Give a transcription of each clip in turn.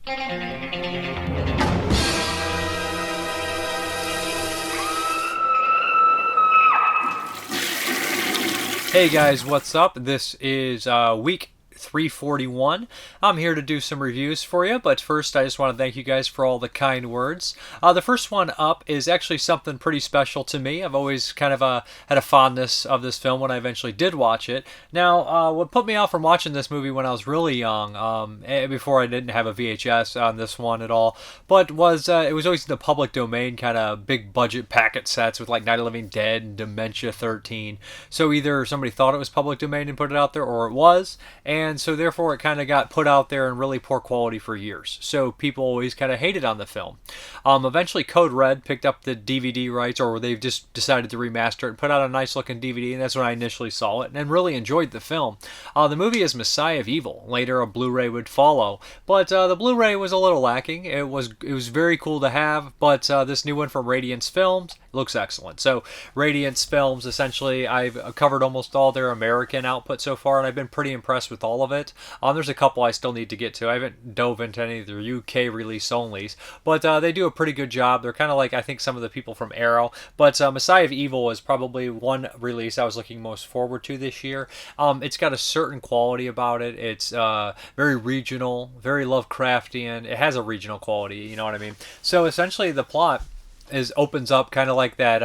Hey guys, what's up? This is week 341. I'm here to do some reviews for you, but first I just want to thank you guys for all the kind words. The first one up is actually something pretty special to me. I've always kind of had a fondness of this film when I eventually did watch it. Now, what put me off from watching this movie when I was really young, before I didn't have a VHS on this one at all, but was it was always in the public domain kind of big budget packet sets with like Night of the Living Dead and Dementia 13. So either somebody thought it was public domain and put it out there, or it was, and so therefore it kind of got put out there in really poor quality for years. So people always kind of hated on the film. Eventually Code Red picked up the DVD rights, or they've just decided to remaster it and put out a nice looking DVD, and that's when I initially saw it and really enjoyed the film. The movie is Messiah of Evil. Later a Blu-ray would follow, but the Blu-ray was a little lacking. It was very cool to have, but this new one from Radiance Films looks excellent. So Radiance Films, essentially, I've covered almost all their American output so far, and I've been pretty impressed with all of it. There's a couple I still need to get to. I haven't dove into any of their UK release onlys, but they do a pretty good job. They're kind of like, I think, some of the people from Arrow, but Messiah of Evil is probably one release I was looking most forward to this year. It's got a certain quality about it. It's very regional, very Lovecraftian. It has a regional quality, you know what I mean? So essentially the plot opens up kind of like that,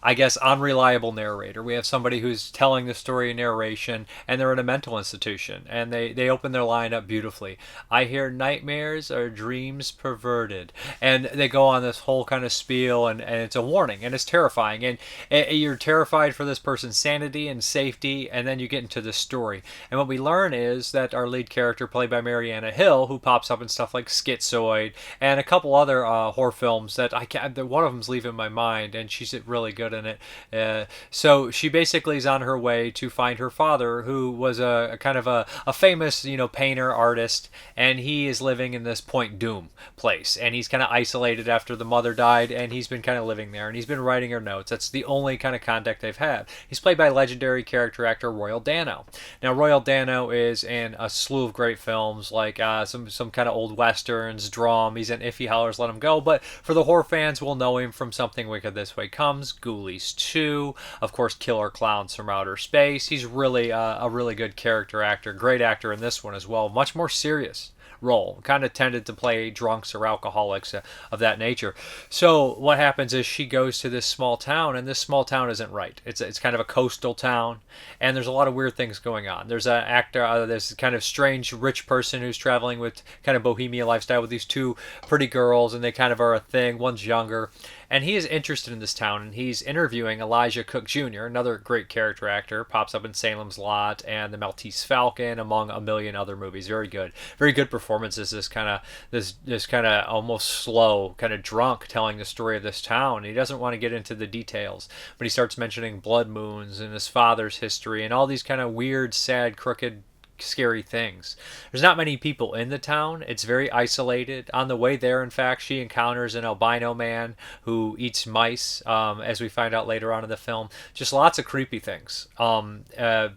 I guess, unreliable narrator. We have somebody who's telling the story in narration, and they're in a mental institution, and they open their line up beautifully. I hear nightmares are dreams perverted, and they go on this whole kind of spiel, and it's a warning, and it's terrifying, and you're terrified for this person's sanity and safety, and then you get into the story. And what we learn is that our lead character, played by Mariana Hill, who pops up in stuff like Schizoid and a couple other horror films that I can't, one of them's leaving my mind, and she's really good in it. So she basically is on her way to find her father, who was a kind of a famous, painter, artist, and he is living in this Point Doom place, and he's kind of isolated after the mother died, and he's been kind of living there, and he's been writing her notes. That's the only kind of contact they've had. He's played by legendary character actor Royal Dano. Now, Royal Dano is in a slew of great films, like some kind of old westerns, Drum. He's in If He Hollers, Let Him Go, but for the horror fans, we'll know him from Something Wicked This Way Comes, Ghoulies 2, of course, Killer Clowns from Outer Space. He's really a really good character actor, great actor in this one as well, much more serious role, kind of tended to play drunks or alcoholics of that nature. So what happens is she goes to this small town, and this small town isn't right. It's kind of a coastal town, and there's a lot of weird things going on. There's an actor, there's kind of strange rich person who's traveling with kind of bohemian lifestyle with these two pretty girls, and they kind of are a thing. One's younger, and he is interested in this town, and he's interviewing Elijah Cook Jr., another great character actor, pops up in Salem's Lot and The Maltese Falcon, among a million other movies. Very good performances. This kind of almost slow, kind of drunk, telling the story of this town. He doesn't want to get into the details, but he starts mentioning blood moons and his father's history and all these kind of weird, sad, crooked, scary things. There's not many people in the town. It's very isolated. On the way there, in fact, she encounters an albino man who eats mice, as we find out later on in the film. Just lots of creepy things.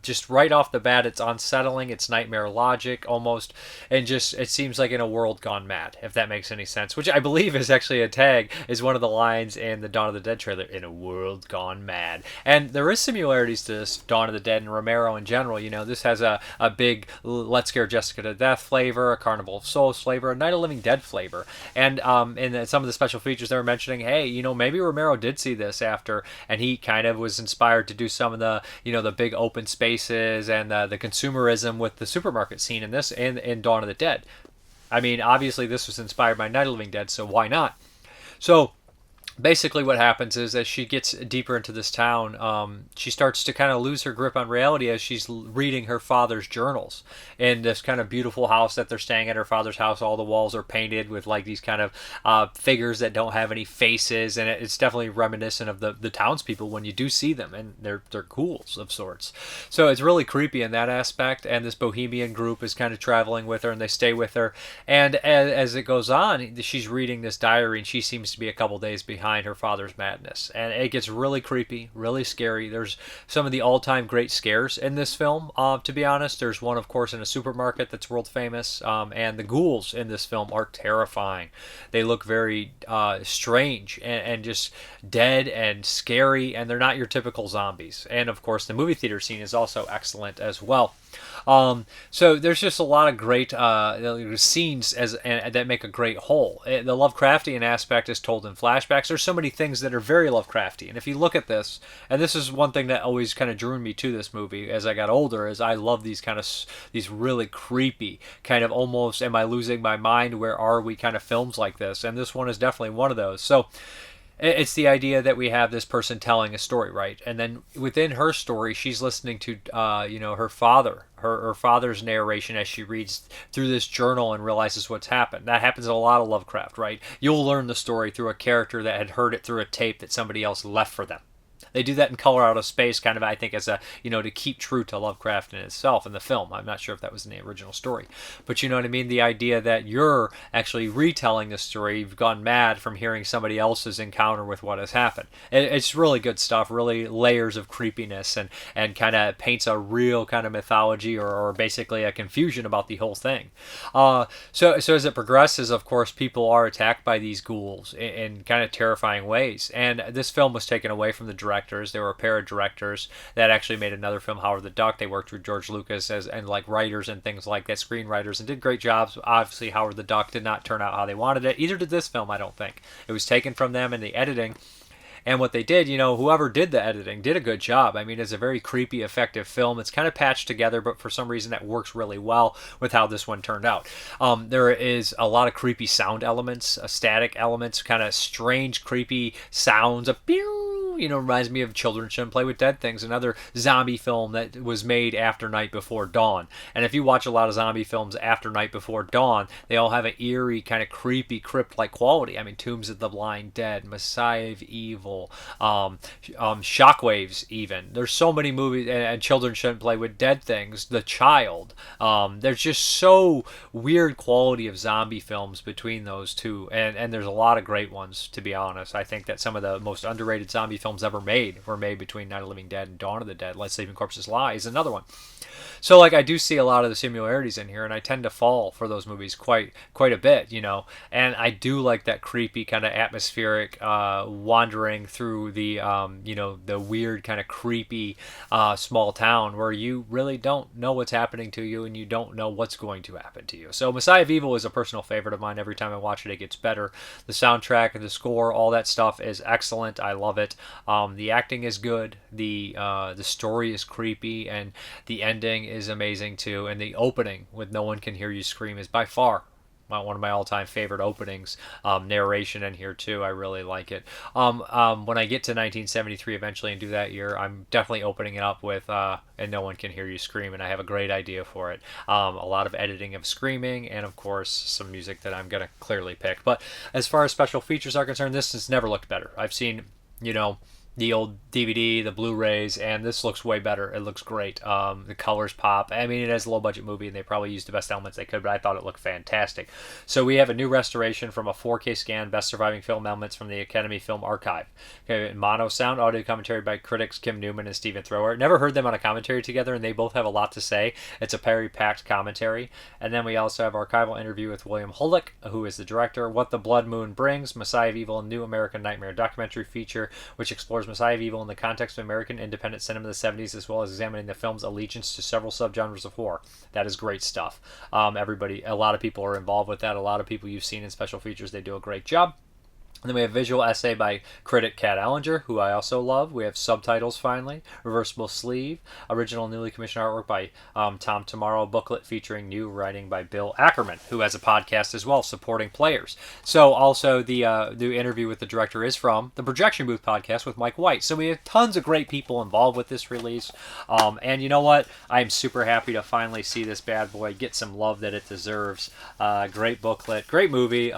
Just right off the bat, it's unsettling. It's nightmare logic almost, and just it seems like in a world gone mad, if that makes any sense, which I believe is actually a tag, is one of the lines in the Dawn of the Dead trailer, in a world gone mad. And there is similarities to this Dawn of the Dead and Romero in general. This has a big Let's Scare Jessica to Death flavor, a Carnival of Souls flavor, a Night of the Living Dead flavor. And in some of the special features, they were mentioning, hey, maybe Romero did see this after, and he kind of was inspired to do some of the, the big open spaces and the consumerism with the supermarket scene in this, in Dawn of the Dead. I mean, obviously this was inspired by Night of the Living Dead, so why not? So basically what happens is, as she gets deeper into this town, she starts to kind of lose her grip on reality as she's reading her father's journals in this kind of beautiful house that they're staying at. Her father's house, all the walls are painted with like these kind of figures that don't have any faces, and it's definitely reminiscent of the townspeople when you do see them, and they're ghouls of sorts. So it's really creepy in that aspect, and this bohemian group is kind of traveling with her, and they stay with her, and as it goes on, she's reading this diary, and she seems to be a couple days behind behind her father's madness. And it gets really creepy, really scary. There's some of the all-time great scares in this film, to be honest. There's one, of course, in a supermarket that's world famous, and the ghouls in this film are terrifying. They look very strange and just dead and scary, and they're not your typical zombies. And, of course, the movie theater scene is also excellent as well. So there's just a lot of great scenes that make a great whole. The Lovecraftian aspect is told in flashbacks. There's so many things that are very Lovecrafty. And if you look at this, and this is one thing that always kind of drew me to this movie as I got older, is I love these these really creepy, kind of almost am I losing my mind, where are we kind of films like this. And this one is definitely one of those. So it's the idea that we have this person telling a story, right? And then within her story, she's listening to, her father, her father's narration as she reads through this journal and realizes what's happened. That happens in a lot of Lovecraft, right? You'll learn the story through a character that had heard it through a tape that somebody else left for them. They do that in Color Out of Space, kind of, I think, as a, to keep true to Lovecraft in itself in the film. I'm not sure if that was in the original story. But you know what I mean? The idea that you're actually retelling the story, you've gone mad from hearing somebody else's encounter with what has happened. It's really good stuff, really layers of creepiness, and kind of paints a real kind of mythology or basically a confusion about the whole thing. So as it progresses, of course, people are attacked by these ghouls in kind of terrifying ways. And this film was taken away from the director. There were a pair of directors that actually made another film, Howard the Duck. They worked with George Lucas and like writers and things like that, screenwriters, and did great jobs. Obviously, Howard the Duck did not turn out how they wanted it. Either did this film, I don't think. It was taken from them in the editing. And what they did, whoever did the editing did a good job. I mean, it's a very creepy, effective film. It's kind of patched together, but for some reason that works really well with how this one turned out. There is a lot of creepy sound elements, static elements, kind of strange, creepy sounds. Reminds me of Children Shouldn't Play with Dead Things, another zombie film that was made after Night Before Dawn. And if you watch a lot of zombie films after Night Before Dawn, they all have an eerie, kind of creepy, crypt-like quality. I mean, Tombs of the Blind Dead, Messiah of Evil, Shockwaves even. There's so many movies, and Children Shouldn't Play with Dead Things, The Child. There's just so weird quality of zombie films between those two, and there's a lot of great ones, to be honest. I think that some of the most underrated zombie films ever made were made between Night of the Living Dead and Dawn of the Dead. Let Sleeping Corpses Lie is another one. So, I do see a lot of the similarities in here, and I tend to fall for those movies quite a bit, And I do like that creepy kind of atmospheric wandering through the, the weird kind of creepy small town where you really don't know what's happening to you and you don't know what's going to happen to you. So, Messiah of Evil is a personal favorite of mine. Every time I watch it, it gets better. The soundtrack and the score, all that stuff is excellent. I love it. The acting is good. The story is creepy, and the ending is amazing too, and the opening with No One Can Hear You Scream is by far one of my all-time favorite openings. Narration in here too, I really like it. When I get to 1973 eventually and do that year, I'm definitely opening it up with And No One Can Hear You Scream, and I have a great idea for it. A lot of editing of screaming, and of course some music that I'm gonna clearly pick. But as far as special features are concerned, this has never looked better. I've seen the old DVD, the Blu-rays, and this looks way better. It looks great. The colors pop. I mean, it is a low-budget movie, and they probably used the best elements they could, but I thought it looked fantastic. So we have a new restoration from a 4K scan, best surviving film elements from the Academy Film Archive. Okay, mono sound, audio commentary by critics Kim Newman and Stephen Thrower. Never heard them on a commentary together, and they both have a lot to say. It's a very packed commentary. And then we also have archival interview with William Huyck, who is the director. What the Blood Moon Brings, Messiah of Evil, a New American Nightmare documentary feature, which explores Messiah of Evil in the context of American independent cinema in the 70s, as well as examining the film's allegiance to several subgenres of horror. That is great stuff. A lot of people are involved with that. A lot of people you've seen in special features, they do a great job. And then we have visual essay by critic Kat Allinger, who I also love. We have subtitles, finally, reversible sleeve, original newly commissioned artwork by Tom Tomorrow, booklet featuring new writing by Bill Ackerman, who has a podcast as well, supporting players. So also the interview with the director is from the Projection Booth podcast with Mike White. So we have tons of great people involved with this release. And you know what? I'm super happy to finally see this bad boy get some love that it deserves. Great booklet, great movie.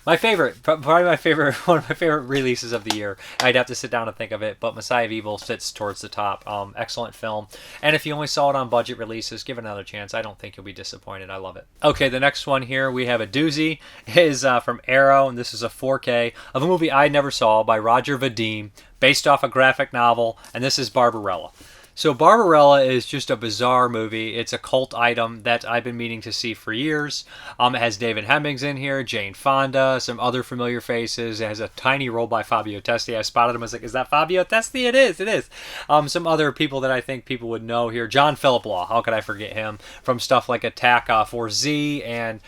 My favorite, probably my favorite, one of my favorite releases of the year. I'd have to sit down and think of it, but Messiah of Evil sits towards the top. Excellent film. And if you only saw it on budget releases, give it another chance. I don't think you'll be disappointed. I love it. Okay, the next one here, we have a doozy. It is from Arrow, and this is a 4K of a movie I never saw by Roger Vadim, based off a graphic novel, and this is Barbarella. So Barbarella is just a bizarre movie. It's a cult item that I've been meaning to see for years. It has David Hemmings in here, Jane Fonda, some other familiar faces. It has a tiny role by Fabio Testi. I spotted him. I was like, is that Fabio Testi? It is. It is. Some other people that I think people would know here. John Philip Law. How could I forget him? From stuff like Attack 4Z. And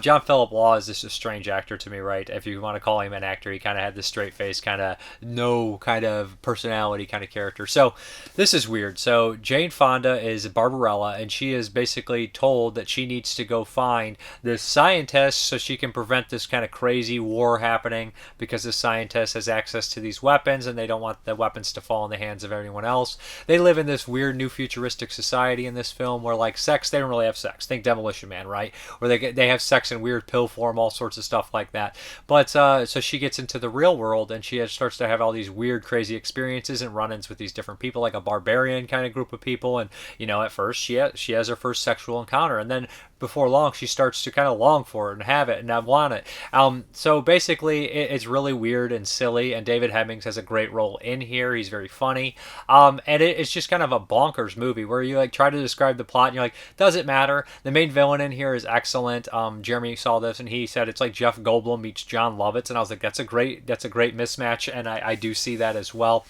John Philip Law is just a strange actor to me, right? If you want to call him an actor, he kind of had this straight face, kind of no kind of personality kind of character. So this is weird. So Jane Fonda is Barbarella, and she is basically told that she needs to go find this scientist so she can prevent this kind of crazy war happening, because the scientist has access to these weapons and they don't want the weapons to fall in the hands of anyone else. They live in this weird new futuristic society in this film where, like, sex, they don't really have sex. Think Demolition Man, right? Where they have sex in weird pill form, all sorts of stuff like that. But so she gets into the real world and she starts to have all these weird, crazy experiences and run-ins with these different people, like a barbarian kind of group of people. And at first she has her first sexual encounter, and then before long she starts to kind of long for it and have it and I want it. So basically it's really weird and silly, and David Hemmings has a great role in here. He's very funny, and it's just kind of a bonkers movie where you like try to describe the plot and you're like, does it matter? The main villain in here is excellent. Jeremy saw this and he said it's like Jeff Goldblum meets John Lovitz, and I was like, that's a great mismatch, and I do see that as well.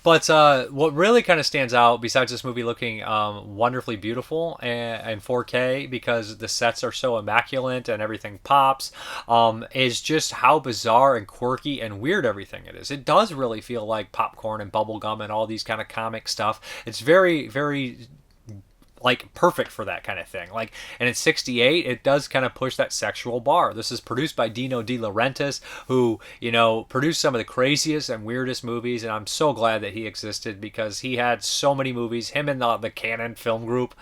But what really kind of stands out, besides this movie looking wonderfully beautiful and 4K, because the sets are so immaculate and everything pops, is just how bizarre and quirky and weird everything it is. It does really feel like popcorn and bubblegum and all these kind of comic stuff. It's very, very like perfect for that kind of thing. Like, and in 68 it does kind of push that sexual bar. This is produced by Dino De Laurentiis, who produced some of the craziest and weirdest movies, and I'm so glad that he existed, because he had so many movies. Him and the Canon Film Group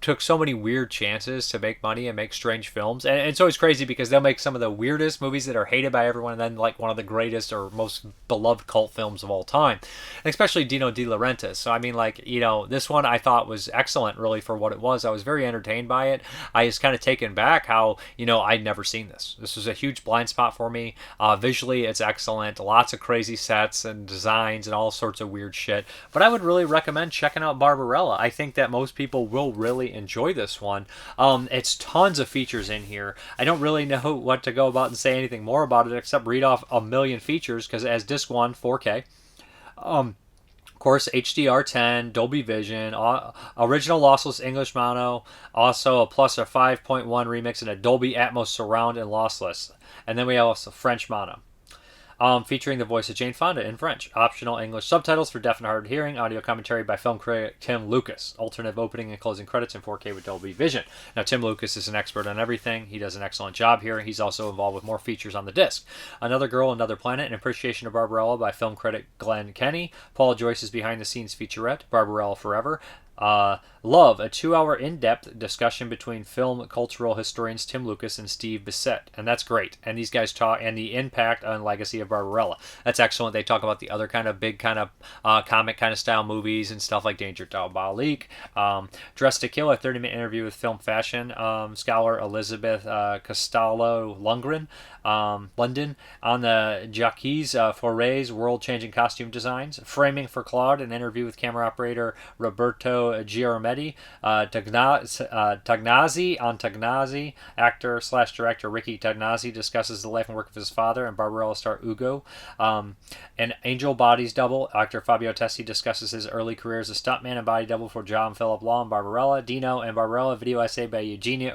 took so many weird chances to make money and make strange films, and it's always crazy because they'll make some of the weirdest movies that are hated by everyone, and then like one of the greatest or most beloved cult films of all time, and especially Dino De Laurentiis. So I mean, like, this one I thought was excellent really for what it was. I was very entertained by it. I was kind of taken back how I'd never seen this. This was a huge blind spot for me. Visually it's excellent, lots of crazy sets and designs and all sorts of weird shit, but I would really recommend checking out Barbarella. I think that most people will really enjoy this one. It's tons of features in here. I don't really know what to go about and say anything more about it except read off a million features, because as disc 1, 4K, of course HDR10, Dolby Vision, original lossless English mono, also a plus a 5.1 remix, and a Dolby Atmos surround and lossless, and then we have also French mono. Featuring the voice of Jane Fonda in French. Optional English subtitles for deaf and hard of hearing. Audio commentary by film critic Tim Lucas. Alternative opening and closing credits in 4K with Dolby Vision. Now, Tim Lucas is an expert on everything. He does an excellent job here. He's also involved with more features on the disc. Another Girl, Another Planet, an appreciation of Barbarella by film critic Glenn Kenny. Paul Joyce's behind-the-scenes featurette, Barbarella Forever. Love, a 2-hour in-depth discussion between film cultural historians Tim Lucas and Steve Bissett, and that's great. And these guys talk, and the impact and legacy of Barbarella. That's excellent. They talk about the other kind of big kind of comic kind of style movies and stuff like Danger Diabolique. Dressed to Kill, a 30-minute interview with film fashion scholar Elizabeth Costello Lundgren, London, on the Jacques Foray's world-changing costume designs. Framing for Claude, an interview with camera operator Roberto Giacometti. Tagnazzi, actor/director Ricky Tagnazzi discusses the life and work of his father and Barbarella star Ugo. An Angel Bodies double, actor Fabio Testi discusses his early career as a stuntman and body double for John Philip Law and Barbarella. Dino and Barbarella, video essay by Eugenia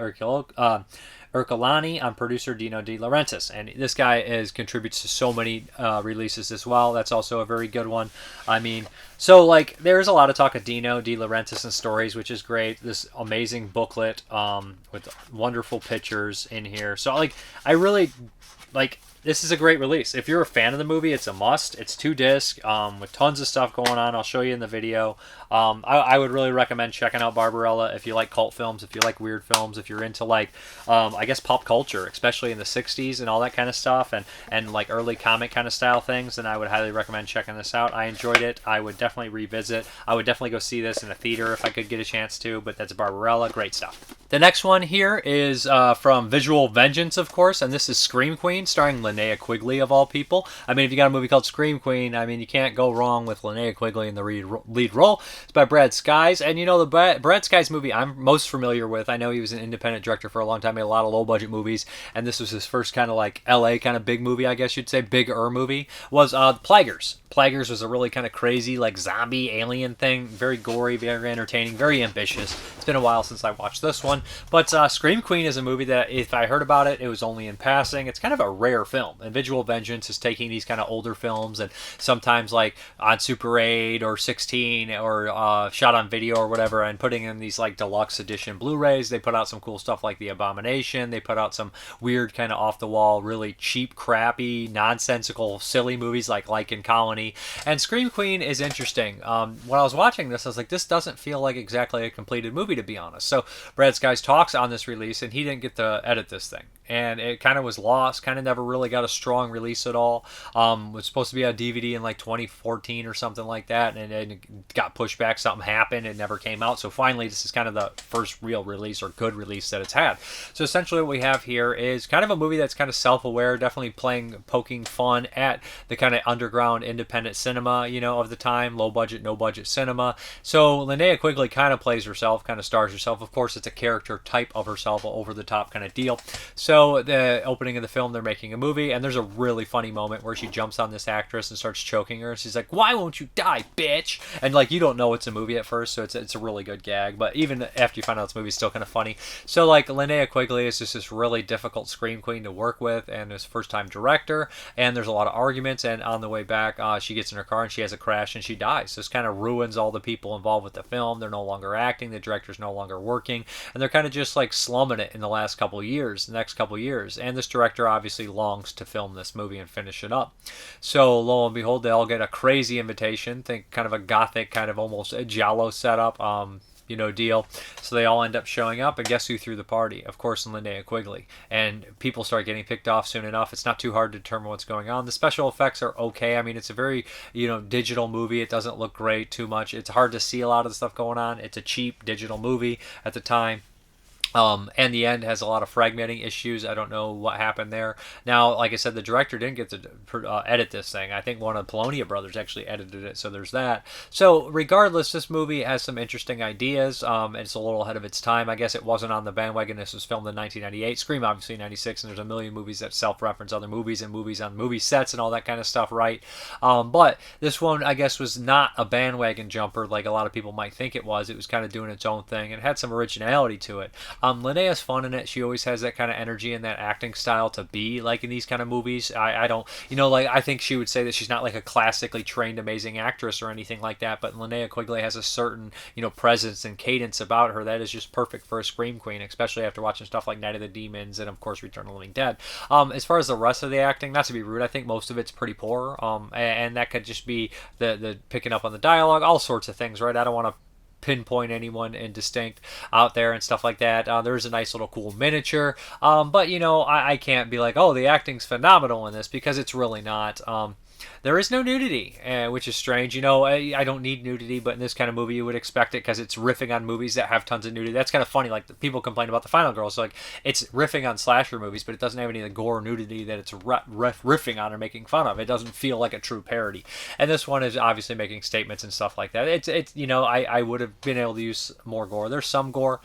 Ercolani on producer Dino De Laurentiis, and this guy contributes to so many releases as well. That's also a very good one. I mean, so like there's a lot of talk of Dino De Laurentiis and stories, which is great. This amazing booklet with wonderful pictures in here. So like I really like. This is a great release. If you're a fan of the movie, it's a must. It's 2-disc with tons of stuff going on. I'll show you in the video. I would really recommend checking out Barbarella if you like cult films, if you like weird films, if you're into like a I guess, pop culture, especially in the 60s and all that kind of stuff, and like early comic kind of style things, then I would highly recommend checking this out. I enjoyed it. I would definitely revisit. I would definitely go see this in a theater if I could get a chance to, but that's Barbarella. Great stuff. The next one here is from Visual Vengeance, of course, and this is Scream Queen, starring Linnea Quigley, of all people. I mean, if you got a movie called Scream Queen, I mean, you can't go wrong with Linnea Quigley in the lead role. It's by Brad Sykes, and you know, the Brad Sykes movie I'm most familiar with, I know he was an independent director for a long time, made a lot of low-budget movies, and this was his first kind of like LA kind of big movie, I guess you'd say, bigger movie, was Plaguers. Plaguers was a really kind of crazy, like, zombie alien thing, very gory, very entertaining, very ambitious. It's been a while since I watched this one, but Scream Queen is a movie that, if I heard about it, it was only in passing. It's kind of a rare film, and Visual Vengeance is taking these kind of older films, and sometimes like on Super 8 or 16 or shot on video or whatever, and putting in these like deluxe edition Blu-rays. They put out some cool stuff like The Abomination. They put out some weird kind of off-the-wall, really cheap, crappy, nonsensical, silly movies like Lichen Colony. And Scream Queen is interesting. When I was watching this, I was like, this doesn't feel like exactly a completed movie, to be honest. So Brad Sykes talks on this release, and he didn't get to edit this thing, and it kind of was lost, kind of never really got a strong release at all. Was supposed to be on DVD in like 2014 or something like that, and it got pushed back. Something happened, it never came out. So finally, this is kind of the first real release, or good release, that it's had. So essentially what we have here is kind of a movie that's kind of self-aware, definitely poking fun at the kind of underground independent cinema, you know, of the time, low budget, no budget cinema. So Linnea Quigley kind of plays herself, kind of stars herself. Of course, it's a character type of herself, over the top kind of deal. So the opening of the film, they're making a movie, and there's a really funny moment where she jumps on this actress and starts choking her. She's like, "Why won't you die, bitch?" And like, you don't know it's a movie at first, so it's a really good gag. But even after you find out it's a movie, it's still kind of funny. So like, Linnea Quigley is just this really difficult Scream Queen to work with, and is first time director. And there's a lot of arguments. And on the way back, she gets in her car and she has a crash and she dies. So this kind of ruins all the people involved with the film. They're no longer acting. The director's no longer working, and they're kind of just like slumming it in the next couple years. And this director obviously longs to film this movie and finish it up. So lo and behold, they all get a crazy invitation. Think kind of a gothic, kind of almost a giallo setup, deal. So they all end up showing up, and guess who threw the party? Of course, Linnea Quigley. And people start getting picked off soon enough. It's not too hard to determine what's going on. The special effects are okay. I mean, it's a very, digital movie. It doesn't look great too much. It's hard to see a lot of the stuff going on. It's a cheap digital movie at the time. And the end has a lot of fragmenting issues. I don't know what happened there. Now, like I said, the director didn't get to edit this thing. I think one of the Polonia brothers actually edited it, so there's that. So regardless, this movie has some interesting ideas. It's a little ahead of its time. I guess it wasn't on the bandwagon. This was filmed in 1998. Scream, obviously, 96, and there's a million movies that self-reference other movies and movies on movie sets and all that kind of stuff, right? But this one, I guess, was not a bandwagon jumper like a lot of people might think it was. It was kind of doing its own thing and had some originality to it. Linnea's fun in it. She always has that kind of energy and that acting style to be like in these kind of movies. I don't, I think she would say that she's not like a classically trained amazing actress or anything like that, but Linnea Quigley has a certain, presence and cadence about her that is just perfect for a Scream Queen, especially after watching stuff like Night of the Demons and, of course, Return of the Living Dead. As far as the rest of the acting, not to be rude, I think most of it's pretty poor, and that could just be the picking up on the dialogue, all sorts of things, right? I don't want to pinpoint anyone in distinct out there and stuff like that. There's a nice little cool miniature, but I can't be like, oh, the acting's phenomenal in this, because it's really not. There is no nudity, which is strange. I don't need nudity, but in this kind of movie, you would expect it because it's riffing on movies that have tons of nudity. That's kind of funny. Like, people complain about The Final Girl. So, like, it's riffing on slasher movies, but it doesn't have any of the gore or nudity that it's riffing on or making fun of. It doesn't feel like a true parody. And this one is obviously making statements and stuff like that. It's I would have been able to use more gore. There's some gore,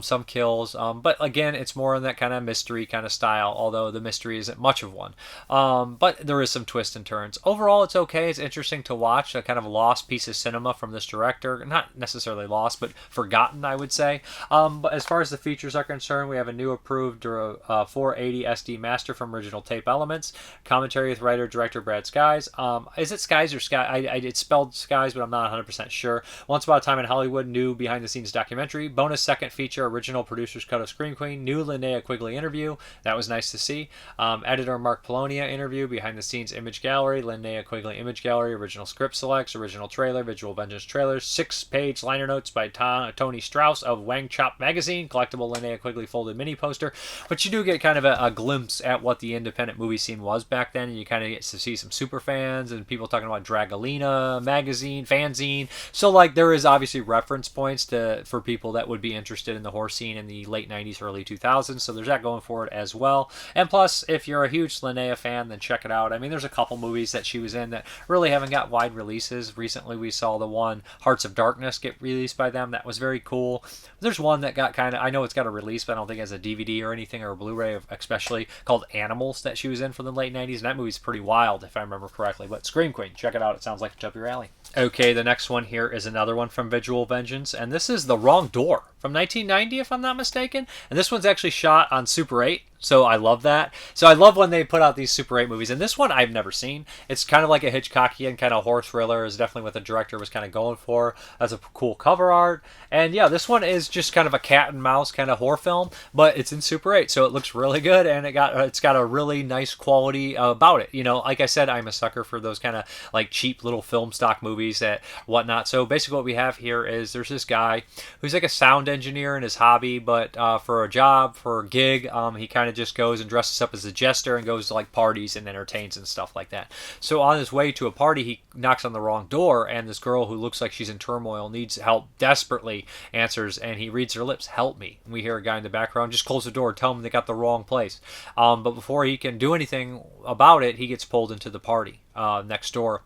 some kills, but again, it's more in that kind of mystery kind of style, although the mystery isn't much of one. But there is some twists and turns. Overall, it's okay. It's interesting to watch. A kind of lost piece of cinema from this director. Not necessarily lost, but forgotten, I would say. But as far as the features are concerned, we have a new approved 480 SD master from Original Tape Elements. Commentary with writer-director Brad Sykes. Is it Sykes or Sky? It's spelled Sykes, but I'm not 100% sure. Once Upon a Time in Hollywood, new behind-the-scenes documentary. Bonus second feature, original producer's cut of Scream Queen. New Linnea Quigley interview. That was nice to see. Editor Mark Polonia interview, behind-the-scenes image gallery. Gallery, Linnea Quigley Image Gallery, original script selects, original trailer, Visual Vengeance trailers, 6-page liner notes by Tony Strauss of Wang Chop Magazine, collectible Linnea Quigley folded mini poster. But you do get kind of a glimpse at what the independent movie scene was back then, and you kind of get to see some super fans and people talking about Dragalina magazine, fanzine. So like there is obviously reference points for people that would be interested in the horror scene in the late 90s, early 2000s. So there's that going for it as well. And plus, if you're a huge Linnea fan, then check it out. I mean, there's a couple movies that she was in that really haven't got wide releases. Recently, we saw the one Hearts of Darkness get released by them. That was very cool. There's one that got kind of, I know it's got a release, but I don't think it has a DVD or anything, or a Blu-ray especially, called Animals that she was in from the late 90s. And that movie's pretty wild, if I remember correctly. But Scream Queen, check it out. It sounds like it's up your alley. Okay, the next one here is another one from Visual Vengeance, and this is The Wrong Door from 1990, if I'm not mistaken. And this one's actually shot on Super 8. So I love that. So I love when they put out these Super 8 movies. And this one I've never seen. It's kind of like a Hitchcockian kind of horror thriller. Is definitely what the director was kind of going for. That's a cool cover art. And yeah, this one is just kind of a cat and mouse kind of horror film, but it's in Super 8, so it looks really good, and it's got a really nice quality about it. You know, like I said, I'm a sucker for those kind of like cheap little film stock movies and whatnot. So basically, what we have here is there's this guy who's like a sound engineer in his hobby, but for a job, for a gig, he kind of just goes and dresses up as a jester and goes to like parties and entertains and stuff like that. So on his way to a party, he knocks on the wrong door, and this girl who looks like she's in turmoil, needs help desperately, answers, and he reads her lips, "Help me." And we hear a guy in the background, "Just close the door, tell him they got the wrong place." But before he can do anything about it, he gets pulled into the party next door,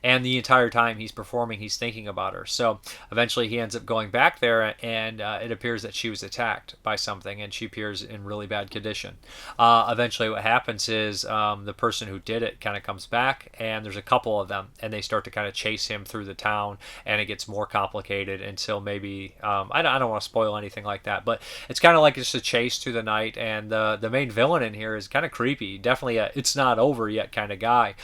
and the entire time he's performing, he's thinking about her. So eventually he ends up going back there, and it appears that she was attacked by something, and she appears in really bad condition. Eventually what happens is the person who did it kind of comes back, and there's a couple of them, and they start to kind of chase him through the town, and it gets more complicated until maybe I don't want to spoil anything like that, but it's kind of like just a chase through the night, and the main villain in here is kind of creepy, definitely a it's not over yet kind of guy.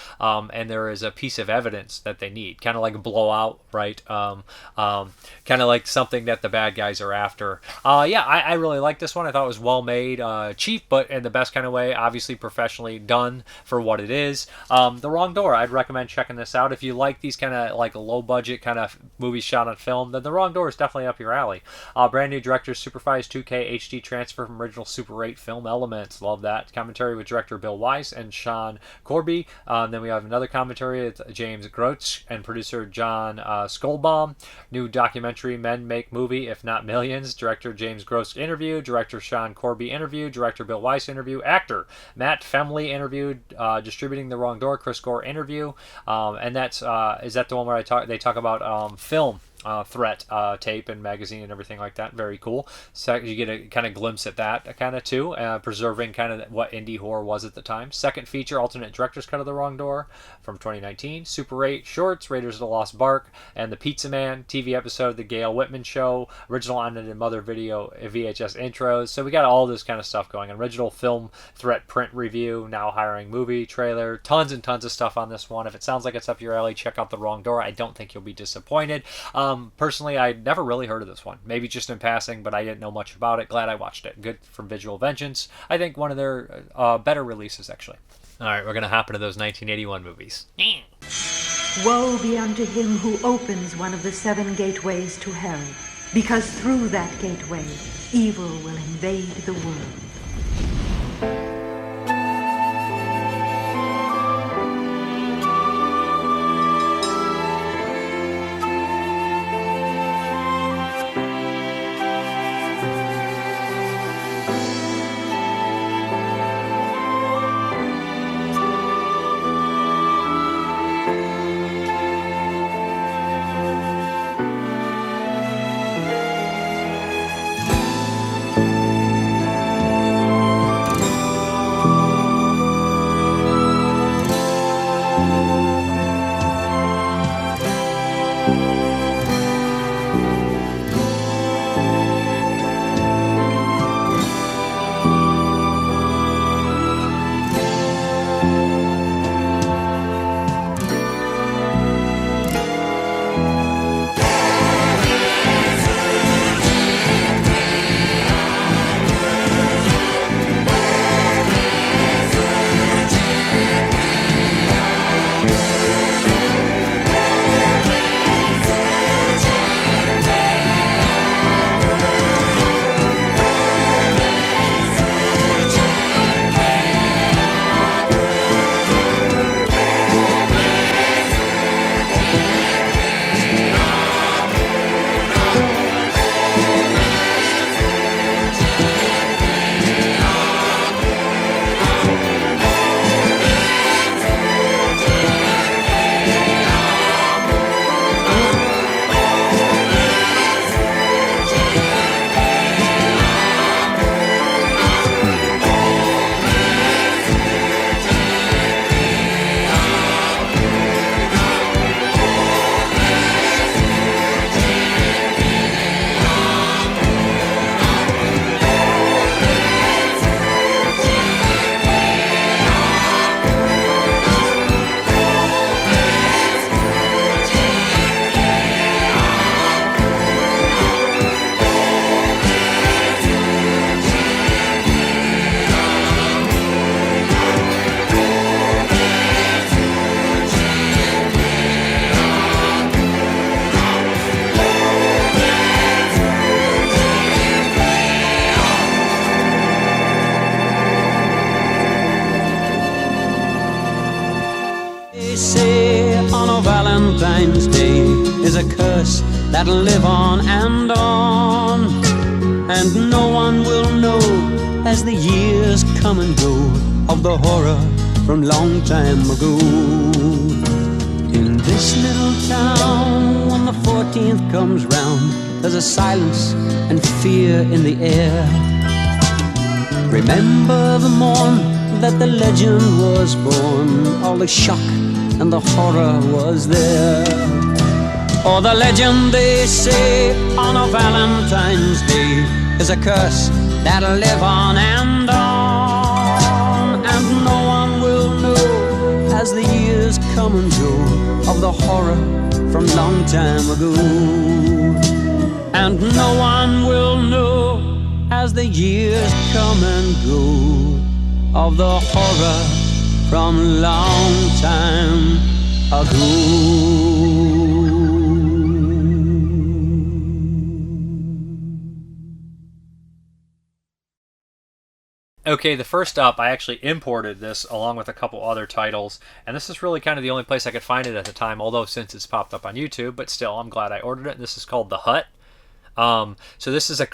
And there is a piece of evidence that they need, kind of like a blowout, right? Kind of like something that the bad guys are after. Yeah, I really like this one. I thought it was well made, cheap, but in the best kind of way, obviously professionally done for what it is. The Wrong Door, I'd recommend checking this out. If you like these kind of like low budget kind of movies shot on film, then The Wrong Door is definitely up your alley. Brand new director, Supervised 2K HD transfer from original Super 8 film elements. Love that. Commentary with director Bill Weiss and Sean Corby. Then we have another commentary. It's James Groetsch and producer John Skolbaum. New documentary, Men Make Movie, If Not Millions. Director James Groetsch interview. Director Sean Corby interview. Director Bill Weiss interview. Actor Matt Femley interviewed. Distributing The Wrong Door, Chris Gore interview. And that's is that the one where they talk about film threat tape and magazine and everything like that. Very cool. So you get a kind of glimpse at that kind of too, preserving kind of what indie horror was at the time. Second feature, alternate director's cut of The Wrong Door from 2019. Super 8 shorts, Raiders of the Lost Bark, and The Pizza Man TV episode, The Gail Whitman Show, original unedited Mother video VHS intros. So we got all this kind of stuff going. Original film threat print review, now hiring movie trailer, tons and tons of stuff on this one. If it sounds like it's up your alley, check out The Wrong Door. I don't think you'll be disappointed. Personally, I'd never really heard of this one. Maybe just in passing, but I didn't know much about it. Glad I watched it. Good from Visual Vengeance. I think one of their better releases, actually. All right, we're going to hop into those 1981 movies. Woe be unto him who opens one of the 7 gateways to hell, because through that gateway, evil will invade the world. say on a Valentine's Day is a curse that'll live on, and no one will know as the years come and go of the horror from long time ago. In this little town, when the 14th comes round, there's a silence and fear in the air. Remember the morn that the legend was born, all the shock and the horror was there. Oh, the legend, they say, on a Valentine's Day is a curse that'll live on, and no one will know as the years come and go of the horror from long time ago. And no one will know as the years come and go of the horror from long time ago. Okay, the first up, I actually imported this along with a couple other titles, and this is really kind of the only place I could find it at the time, although since it's popped up on YouTube, but still, I'm glad I ordered it. This is called The Hut. So this is a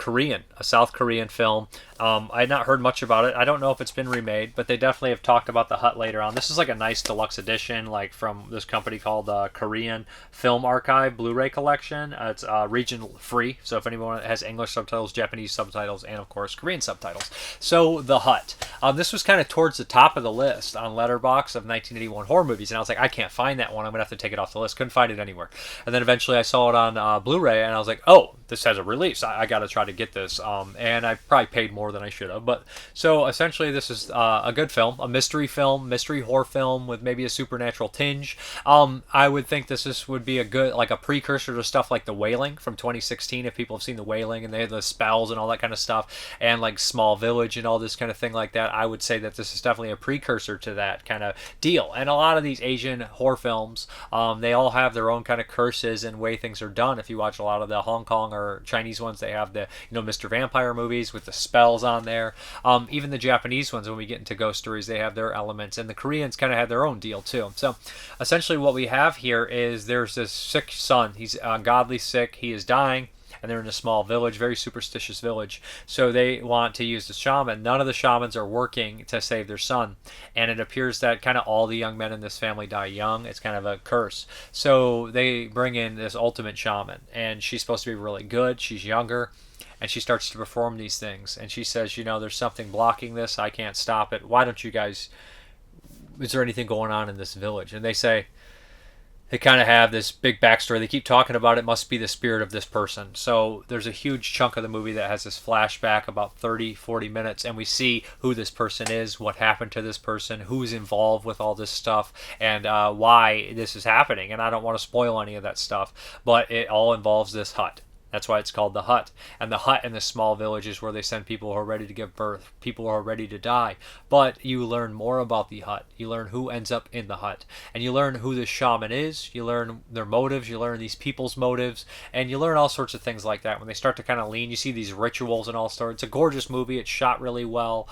South Korean film. I had not heard much about it. I don't know if it's been remade, but they definitely have talked about The Hut later on. This is like a nice deluxe edition, like from this company called Korean Film Archive Blu-ray Collection. It's region free, so if anyone has English subtitles, Japanese subtitles, and of course Korean subtitles. So The Hut. This was kind of towards the top of the list on Letterboxd of 1981 horror movies, and I was like, I can't find that one. I'm gonna have to take it off the list. Couldn't find it anywhere. And then eventually I saw it on Blu-ray, and I was like, oh, this has a release. I got to try to get this. And I probably paid more than I should have. But so essentially, this is a good film, a mystery horror film with maybe a supernatural tinge. I would think this would be a good, like a precursor to stuff like The Wailing from 2016. If people have seen The Wailing and they have the spells and all that kind of stuff, and like Small Village and all this kind of thing like that, I would say that this is definitely a precursor to that kind of deal. And a lot of these Asian horror films, they all have their own kind of curses and way things are done. If you watch a lot of the Hong Kong or Chinese ones, they have the Mr. Vampire movies with the spells on there. Even the Japanese ones, when we get into ghost stories, they have their elements, and the Koreans kind of have their own deal too. So essentially what we have here is there's this sick son. He's godly sick. He is dying, and they're in a small village, very superstitious village. So they want to use the shaman. None of the shamans are working to save their son, and it appears that kind of all the young men in this family die young. It's kind of a curse. So they bring in this ultimate shaman, and she's supposed to be really good. She's younger, and she starts to perform these things. And she says, there's something blocking this. I can't stop it. Why don't you guys... Is there anything going on in this village? And they say... They kind of have this big backstory. They keep talking about it must be the spirit of this person. So there's a huge chunk of the movie that has this flashback, about 30-40 minutes, and we see who this person is, what happened to this person, who's involved with all this stuff, and why this is happening. And I don't want to spoil any of that stuff, but it all involves this hut. That's why it's called The Hut. And the hut in this small village is where they send people who are ready to give birth, people who are ready to die. But you learn more about the hut. You learn who ends up in the hut. And you learn who the shaman is. You learn their motives. You learn these people's motives. And you learn all sorts of things like that. When they start to kind of lean, you see these rituals and all sorts. It's a gorgeous movie. It's shot really well.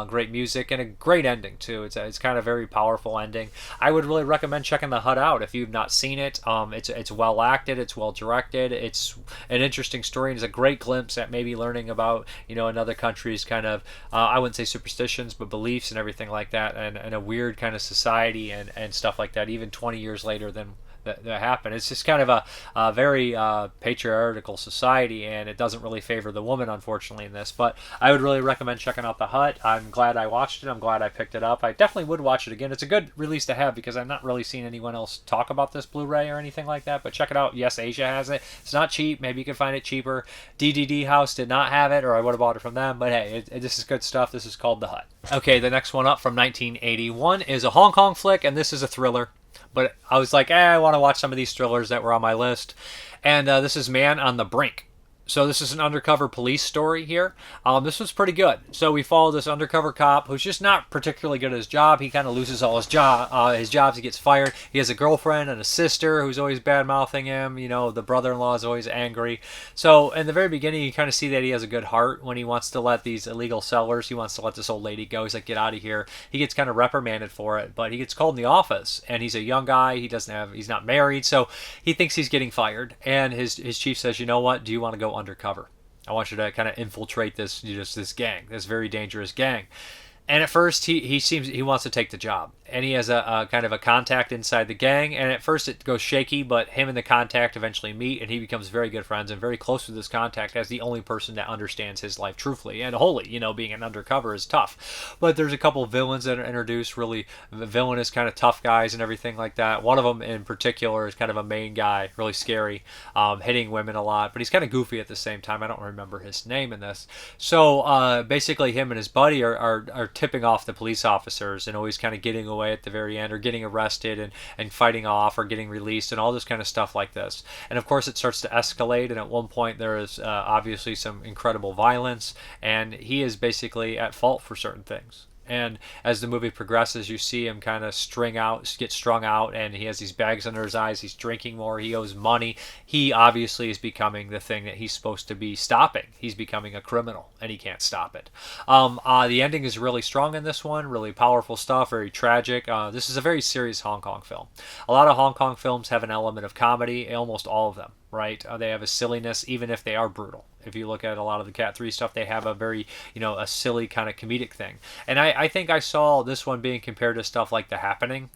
Great music and a great ending, too. It's kind of a very powerful ending. I would really recommend checking The Hut out if you've not seen it. It's well acted. It's well directed. It's an interesting story, and it's a great glimpse at maybe learning about another country's kind of I wouldn't say superstitions, but beliefs and everything like that, and a weird kind of society and stuff like that, even 20 years later than that happened. It's just kind of a very patriarchal society, and it doesn't really favor the woman, unfortunately, in this. But I would really recommend checking out The Hut. I'm glad I watched it. I'm glad I picked it up. I definitely would watch it again. It's a good release to have because I've not really seen anyone else talk about this Blu-ray or anything like that. But check it out. Yes, Asia has it. It's not cheap. Maybe you can find it cheaper. DDD House did not have it, or I would have bought it from them. But hey, this is good stuff. This is called The Hut. Okay, the next one up from 1981 is a Hong Kong flick, and this is a thriller. But I was like, I want to watch some of these thrillers that were on my list. And this is Man on the Brink. So this is an undercover police story here. This was pretty good. So we follow this undercover cop who's just not particularly good at his job. He kind of loses all his jobs. He gets fired. He has a girlfriend and a sister who's always bad mouthing him. You know, the brother-in-law is always angry. So in the very beginning, you kind of see that he has a good heart when he wants to let these illegal sellers. He wants to let this old lady go. He's like, get out of here. He gets kind of reprimanded for it, but he gets called in the office, and he's a young guy. He's not married, so he thinks he's getting fired. And his chief says, you know what? Do you want to go undercover? I want you to kind of infiltrate this gang, this very dangerous gang. And at first, he wants to take the job, and he has a kind of a contact inside the gang. And at first, it goes shaky, but him and the contact eventually meet, and he becomes very good friends and very close with this contact as the only person that understands his life truthfully and wholly. You know, being an undercover is tough, but there's a couple of villains that are introduced, really villainous kind of tough guys and everything like that. One of them in particular is kind of a main guy, really scary, hitting women a lot, but he's kind of goofy at the same time. I don't remember his name in this. So basically, him and his buddy are tipping off the police officers and always kind of getting away at the very end, or getting arrested and fighting off, or getting released, and all this kind of stuff like this. And of course it starts to escalate, and at one point there is obviously some incredible violence, and he is basically at fault for certain things. And as the movie progresses, you see him kind of get strung out, and he has these bags under his eyes. He's drinking more. He owes money. He obviously is becoming the thing that he's supposed to be stopping. He's becoming a criminal, and he can't stop it. The ending is really strong in this one, really powerful stuff, very tragic. This is a very serious Hong Kong film. A lot of Hong Kong films have an element of comedy, almost all of them. Right? They have a silliness, even if they are brutal. If you look at a lot of the Cat 3 stuff, they have a very, a silly kind of comedic thing. And I think I saw this one being compared to stuff like The Happenings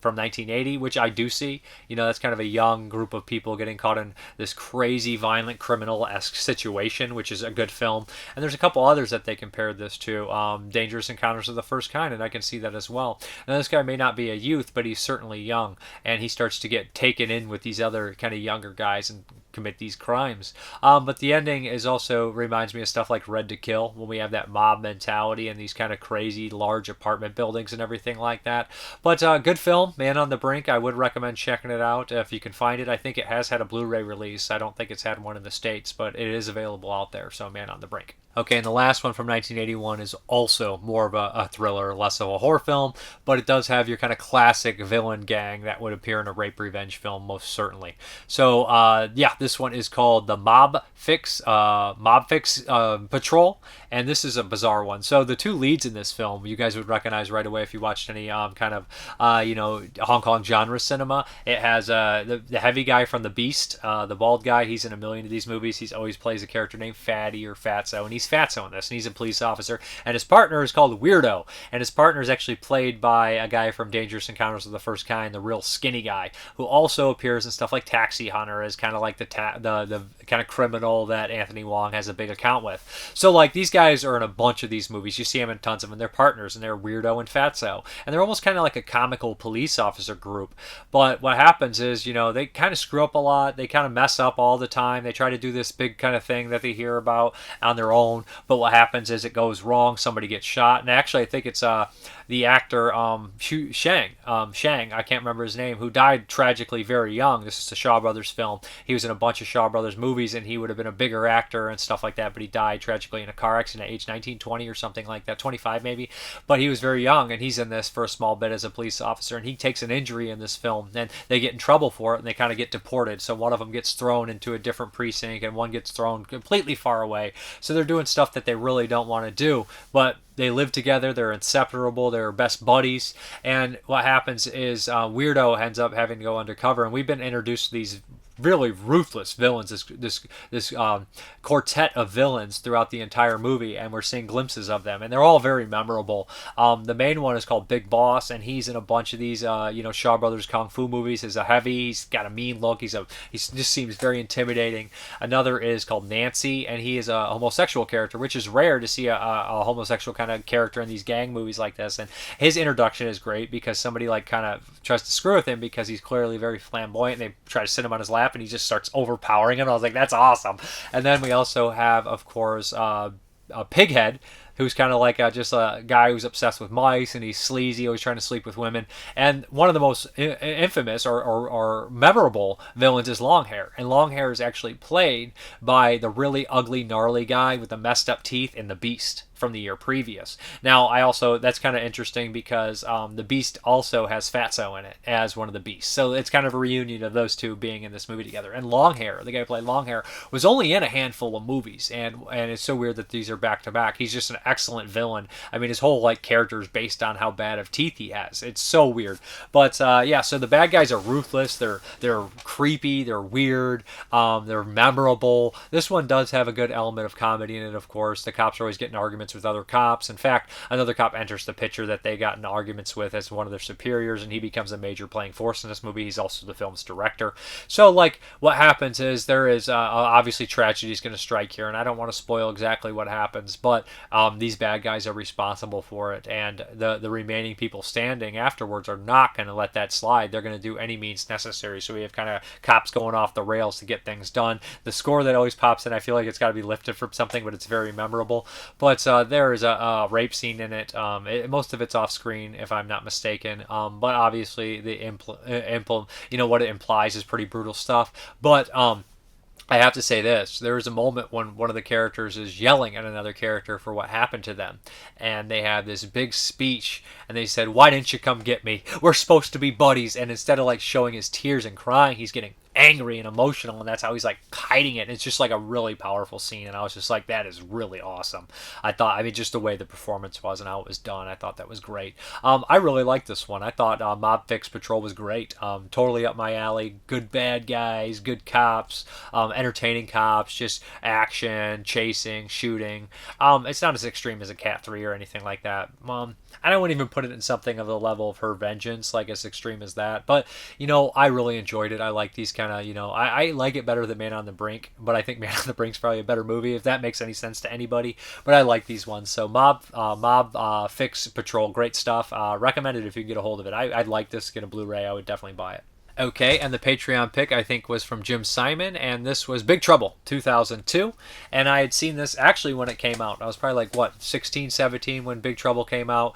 from 1980, which I do see. That's kind of a young group of people getting caught in this crazy, violent, criminal-esque situation, which is a good film. And there's a couple others that they compared this to, Dangerous Encounters of the First Kind, and I can see that as well. Now, this guy may not be a youth, but he's certainly young, and he starts to get taken in with these other kind of younger guys and commit these crimes. But the ending is also reminds me of stuff like Red to Kill, when we have that mob mentality and these kind of crazy large apartment buildings and everything like that. But good film, Man on the Brink. I would recommend checking it out if you can find it. I think it has had a Blu-ray release. I don't think it's had one in the States, but it is available out there. So Man on the Brink. Okay, and the last one from 1981 is also more of a thriller, less of a horror film, but it does have your kind of classic villain gang that would appear in a rape revenge film, most certainly. So, this one is called the Mobfix Patrol, and this is a bizarre one. So the two leads in this film, you guys would recognize right away if you watched any kind of, Hong Kong genre cinema. It has the heavy guy from The Beast, the bald guy. He's in a million of these movies. He's always plays a character named Fatty or Fatso, and he's Fatso in this, and he's a police officer, and his partner is called Weirdo, and his partner is actually played by a guy from Dangerous Encounters of the First Kind, the real skinny guy, who also appears in stuff like Taxi Hunter as kind of like the kind of criminal that Anthony Wang has a big account with. So like these guys are in a bunch of these movies. You see them in tons of them. They're partners, and they're Weirdo and Fatso, and they're almost kind of like a comical police officer group. But what happens is, they kind of screw up a lot. They kind of mess up all the time. They try to do this big kind of thing that they hear about on their own. But what happens is it goes wrong. Somebody gets shot, and actually I think it's the actor Cheung, I can't remember his name, who died tragically very young. This is a Shaw Brothers film. He was in a bunch of Shaw Brothers movies, and he would have been a bigger actor and stuff like that, but he died tragically in a car accident at age 19, 20 or something like that, 25 maybe. But he was very young, and he's in this for a small bit as a police officer, and he takes an injury in this film, and they get in trouble for it, and they kind of get deported. So one of them gets thrown into a different precinct, and one gets thrown completely far away. So they're doing stuff that they really don't want to do, but they live together. They're inseparable. They're best buddies. And what happens is Weirdo ends up having to go undercover, and we've been introduced to these really ruthless villains, this quartet of villains throughout the entire movie, and we're seeing glimpses of them, and they're all very memorable. The main one is called Big Boss, and he's in a bunch of these Shaw Brothers kung fu movies. He's a heavy, he's got a mean look, he just seems very intimidating. Another is called Nancy, and he is a homosexual character, which is rare to see a homosexual kind of character in these gang movies like this. And his introduction is great because somebody like kind of tries to screw with him because he's clearly very flamboyant, and they try to sit him on his lap, and he just starts overpowering him. I was like, that's awesome. And then we also have, of course, Pighead, who's kind of like just a guy who's obsessed with mice, and he's sleazy, always trying to sleep with women. And one of the most infamous or memorable villains is Longhair. And Longhair is actually played by the really ugly, gnarly guy with the messed up teeth in The Beast from the year previous. Now, that's kind of interesting because the Beast also has Fatso in it as one of the Beasts. So it's kind of a reunion of those two being in this movie together. And Longhair, the guy who played Longhair, was only in a handful of movies, and it's so weird that these are back to back. He's just an excellent villain. I mean, his whole like character is based on how bad of teeth he has. It's so weird. But yeah, so the bad guys are ruthless. They're creepy. They're weird. They're memorable. This one does have a good element of comedy in it. Of course, the cops are always getting arguments with other cops. In fact, another cop enters the picture that they got in arguments with as one of their superiors, and he becomes a major playing force in this movie. He's also the film's director. So, like, what happens is there is obviously tragedy is going to strike here, and I don't want to spoil exactly what happens, but these bad guys are responsible for it, and the remaining people standing afterwards are not going to let that slide. They're going to do any means necessary. So we have kind of cops going off the rails to get things done. The score that always pops in, I feel like it's got to be lifted from something, but it's very memorable. But there is a rape scene in it. Most of it's off screen, if I'm not mistaken. But obviously the what it implies is pretty brutal stuff. But I have to say this. There is a moment when one of the characters is yelling at another character for what happened to them. And they have this big speech. And they said, "Why didn't you come get me? We're supposed to be buddies." And instead of like showing his tears and crying, he's getting angry and emotional, and that's how he's like hiding it. And it's just like a really powerful scene, and I was just like, that is really awesome. Just the way the performance was and how it was done, I thought that was great. I really liked this one. I thought Mobfix Patrol was great. Totally up my alley. Good bad guys, good cops, entertaining cops, just action, chasing, shooting. It's not as extreme as a Cat 3 or anything like that. I wouldn't even put it in something of the level of Her Vengeance, like as extreme as that. But, I really enjoyed it. I like these kind of, I like it better than Man on the Brink, but I think Man on the Brink's probably a better movie, if that makes any sense to anybody. But I like these ones. So Fix Patrol, great stuff. Recommend it if you can get a hold of it. I'd like this, get a Blu-ray. I would definitely buy it. Okay, and the Patreon pick, I think, was from Jim Simon, and this was Big Trouble, 2002, and I had seen this actually when it came out. I was probably like, 16, 17 when Big Trouble came out.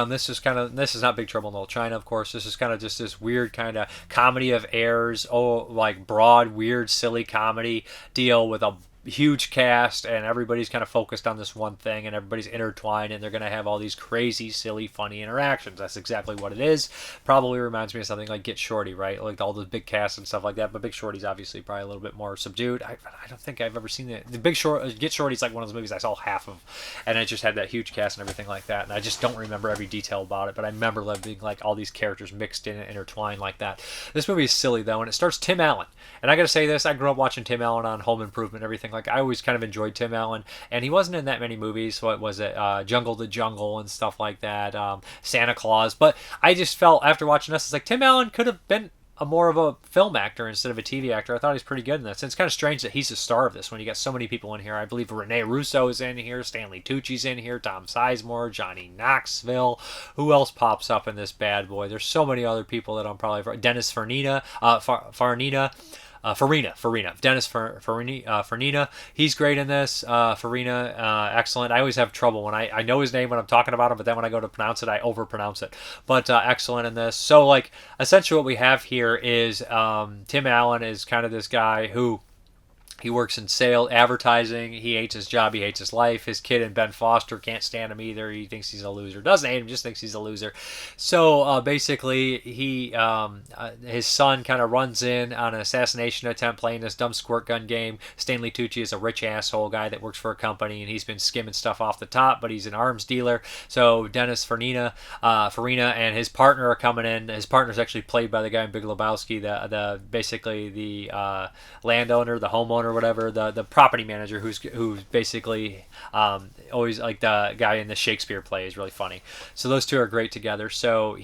This is not Big Trouble in Little China, of course. This is kind of just this weird kind of comedy of errors, like broad, weird, silly comedy deal with a huge cast, and everybody's kind of focused on this one thing, and everybody's intertwined, and they're going to have all these crazy, silly, funny interactions. That's exactly what it is. Probably reminds me of something like Get Shorty, right? Like all the big casts and stuff like that, but Big Shorty's obviously probably a little bit more subdued. I don't think I've ever seen it. Get Shorty's like one of those movies I saw half of, and it just had that huge cast and everything like that, and I just don't remember every detail about it, but I remember them being like all these characters mixed in and intertwined like that. This movie is silly, though, and it stars Tim Allen. And I gotta say this, I grew up watching Tim Allen on Home Improvement and everything. Like, I always kind of enjoyed Tim Allen, and he wasn't in that many movies. What was it? Jungle to Jungle and stuff like that. Santa Claus. But I just felt after watching this, it's like Tim Allen could have been more of a film actor instead of a TV actor. I thought he was pretty good in this. And it's kind of strange that he's the star of this when you got so many people in here. I believe Rene Russo is in here, Stanley Tucci's in here, Tom Sizemore, Johnny Knoxville. Who else pops up in this bad boy? There's so many other people that I'm probably... Dennis Farina. Dennis Farina. He's great in this. Farina, excellent. I always have trouble when I know his name when I'm talking about him, but then when I go to pronounce it, I overpronounce it. But excellent in this. So, like, essentially what we have here is Tim Allen is kind of this guy who... He works in sales, advertising. He hates his job. He hates his life. His kid and Ben Foster can't stand him either. He thinks he's a loser. Doesn't hate him, just thinks he's a loser. So basically, his son kind of runs in on an assassination attempt playing this dumb squirt gun game. Stanley Tucci is a rich asshole guy that works for a company, and he's been skimming stuff off the top, but he's an arms dealer. So Dennis Farina and his partner are coming in. His partner's actually played by the guy in Big Lebowski, the landowner, the homeowner, whatever, the property manager who's basically always like the guy in the Shakespeare play is really funny. So those two are great together. So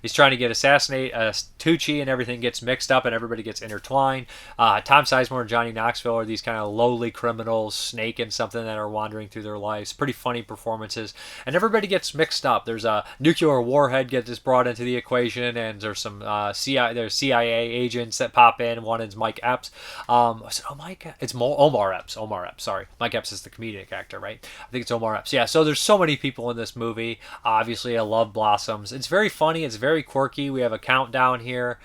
he's trying to get assassinate Tucci, and everything gets mixed up and everybody gets intertwined. Tom Sizemore and Johnny Knoxville are these kind of lowly criminals, Snake and something, that are wandering through their lives. Pretty funny performances, and everybody gets mixed up. There's a nuclear warhead gets brought into the equation, and there's some CIA agents that pop in. One is Mike Epps. It's Omar Epps. Omar Epps. Sorry, Mike Epps is the comedic actor, right? I think it's Omar Epps. Yeah. So there's so many people in this movie. Obviously, I love Blossoms. It's very funny. It's very quirky. We have a countdown here.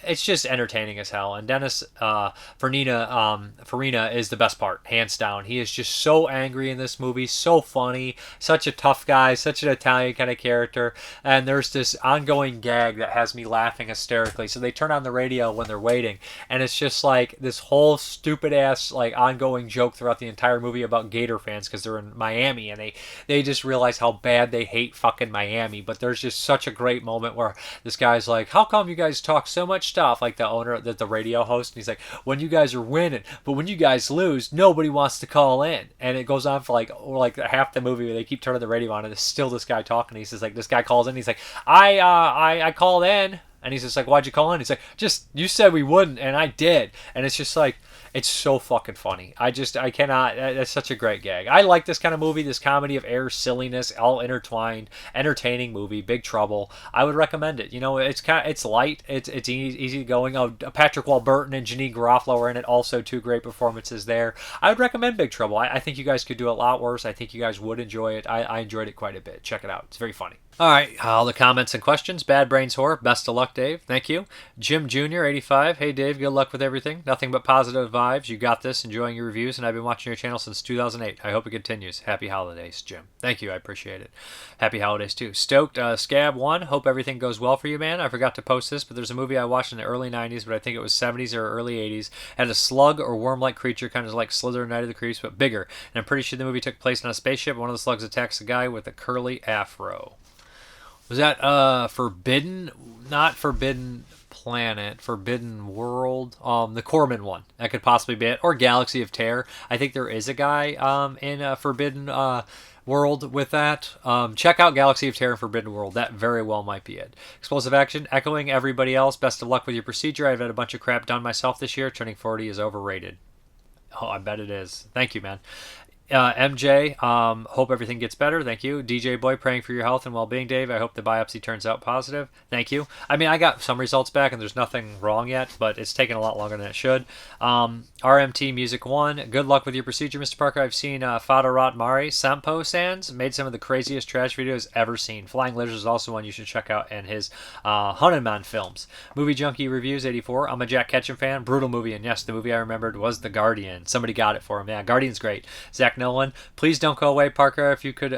It's just entertaining as hell. And Dennis Farina is the best part, hands down. He is just so angry in this movie, so funny, such a tough guy, such an Italian kind of character. And there's this ongoing gag that has me laughing hysterically. So they turn on the radio when they're waiting, and it's just like this whole stupid ass like ongoing joke throughout the entire movie about Gator fans because they're in Miami, and they just realize how bad they hate fucking Miami. But there's just such a great moment where this guy's like, "How come you guys talk so much stuff?" Like the owner, the radio host, and he's like, "When you guys are winning, but when you guys lose, nobody wants to call in." And it goes on for like half the movie where they keep turning the radio on, and it's still this guy talking. He says like, this guy calls in, he's like, I called in. And he's just like, "Why'd you call in?" He's like, "Just, you said we wouldn't, and I did." And it's just like, it's so fucking funny. I cannot, that's such a great gag. I like this kind of movie, this comedy of error, silliness, all intertwined, entertaining movie, Big Trouble. I would recommend it. You know, it's light, it's easy going. Oh, Patrick Warburton and Janine Garofalo are in it, also two great performances there. I would recommend Big Trouble. I think you guys could do a lot worse. I think you guys would enjoy it. I enjoyed it quite a bit. Check it out. It's very funny. All right, all the comments and questions. Bad Brains Horror, best of luck, Dave. Thank you. Jim Jr., 85. Hey, Dave, good luck with everything. Nothing but positive vibes. You got this. Enjoying your reviews, and I've been watching your channel since 2008. I hope it continues. Happy holidays, Jim. Thank you. I appreciate it. Happy holidays, too. Stoked, Scab1. Hope everything goes well for you, man. I forgot to post this, but there's a movie I watched in the early 90s, but I think it was 70s or early 80s. Had a slug or worm-like creature, kind of like Slither Night of the Creeps, but bigger. And I'm pretty sure the movie took place on a spaceship. One of the slugs attacks a guy with a curly afro. Was that Forbidden? Not Forbidden Planet, Forbidden World? The Corman one. That could possibly be it. Or Galaxy of Terror. I think there is a guy in Forbidden World with that. Check out Galaxy of Terror and Forbidden World. That very well might be it. Explosive Action, echoing everybody else. Best of luck with your procedure. I've had a bunch of crap done myself this year. Turning 40 is overrated. Oh, I bet it is. Thank you, man. MJ, hope everything gets better. Thank you. DJ Boy, praying for your health and well-being, Dave. I hope the biopsy turns out positive. Thank you. I mean, I got some results back and there's nothing wrong yet, but it's taken a lot longer than it should. RMT Music 1, good luck with your procedure, Mr. Parker. I've seen Fadarat Mari, Sampo Sands, made some of the craziest trash videos ever seen. Flying Lizards is also one you should check out, and his Hanuman films. Movie Junkie Reviews 84. I'm a Jack Ketchum fan. Brutal movie, and yes, the movie I remembered was The Guardian. Somebody got it for him. Yeah, Guardian's great. Zach Nolan, please don't go away, Parker. If you could,